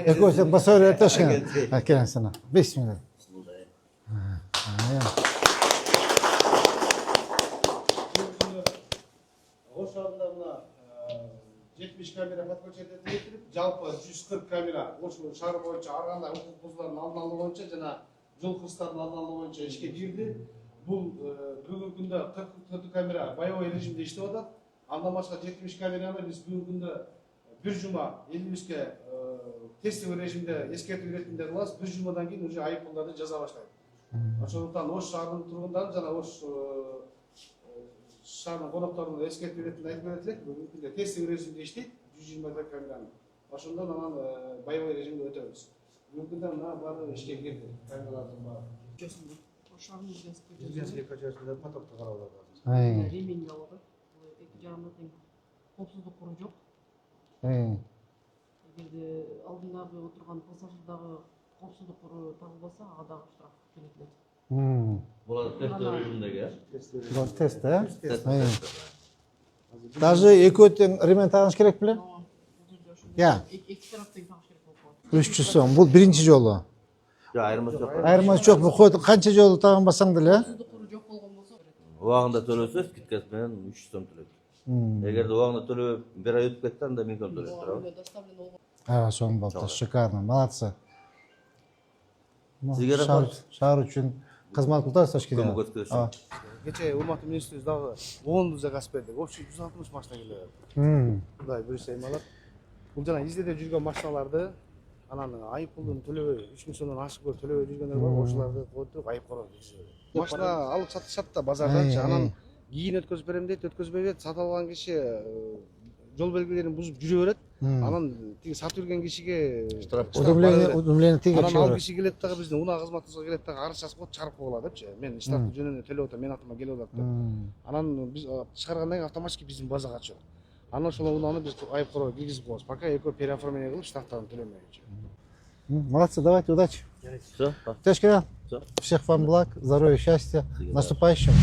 Ecco, basare taşın. Hakkı sana. Bismillah. Ошондо мына 70 камера подключение этип, жалпы 140 камера ошол шаар боюнча ар кандай укук бузуулардын алдын алуу боюнча жана жол кырсыздардын алдын алуу боюнча ишке кирди. Бул бүгүнкү күндө 44 камера боевой режимде иштеп атат. Андан башка 70 камераны биз бүгүнкү күндө бир жума элибизге тестовый режимде эскертүү иретинде кылабыз. Бир жумадан кийин уже айыппулдарды жаза баштайт. Ошондуктан Ош шаарынын тургундарын жана Ош шаардын конокторуна эскертүү иретинде айтып берет элек. Бүгүнкү күндө тестовый режимде иштейт 120 камераны. Ошондон анан боевой режимде өтөбүз. Бүгүнкү күндө мына баары ишке кирди. Камералардын баары. Ильинский көчөсүндө потокто карап атат. Ремень алып атат. Эки жагында тең коопсуздук куру жок. Эгерде алдындагы отурган пассажирдагы коопсуздук куру табылбаса, ага дагы штраф төлөтүлөт. Булар тестовый режимдеги, Bu test, ha? Даже экөө тең ремень тагыш керек беле? Я. Эки тарап тең тагыш керек болуп калат. 300 сом. Бул биринчи жолу. айырмасы жок. Айырмасы жок. Бу канча жолу тагынбасаң деле? Коопсуздук куру жок болгон болсо, Убагында төлөсө скидкасы менен 300 сом төлөйт. Эгерде убагында төлөбөй бир ай өтүп кетти, анда 1000 сом төлөйт, туурабы? доставлен болгон. Соң болду. Шикарно. Молодцы. Сизге рахмат. Шаар үчүн кызмат кыласыз точки Көмөк көрсөтүшүн. Кече урматтуу министрибиз дагы 10 заказ берди. Общий 160 машина келет. Кудай буйрса эмалат. Бул жана издеде жүргөн машиналарды анан айыппулдун төлөбөй 3000 сомдон ашык көрүп төлөбөй жүргөндөр бар, ошолорду койтуп айып корот. Машина алып сатышат да базардачы, анан кийин өткөзүп берем дейт, өткөзбөй берет. Сатып алган киши жол белгилерин бузуп жүрө берет. Анан тиги сатып жүргөн кишиге Удумление тиги анан ал киши келет дагы биздин унаа кызматыбызга келет дагы арыз жазып коет, чыгарып койгула депчи. Мен штрафты жөнүндө төлөп атам, мен атыма келип атат деп. Анан биз чыгаргандан кийин автоматически биздин базага чыгат. Анан ошол унааны биз айып короо киргизип коебуз. Пока экөө переоформление кылып штрафтарын төлөмөйүнчө. Молодцы, давайте, удачи. Всё. Тешка. Всё. Всех вам благ, здоровья, счастья. Наступающим.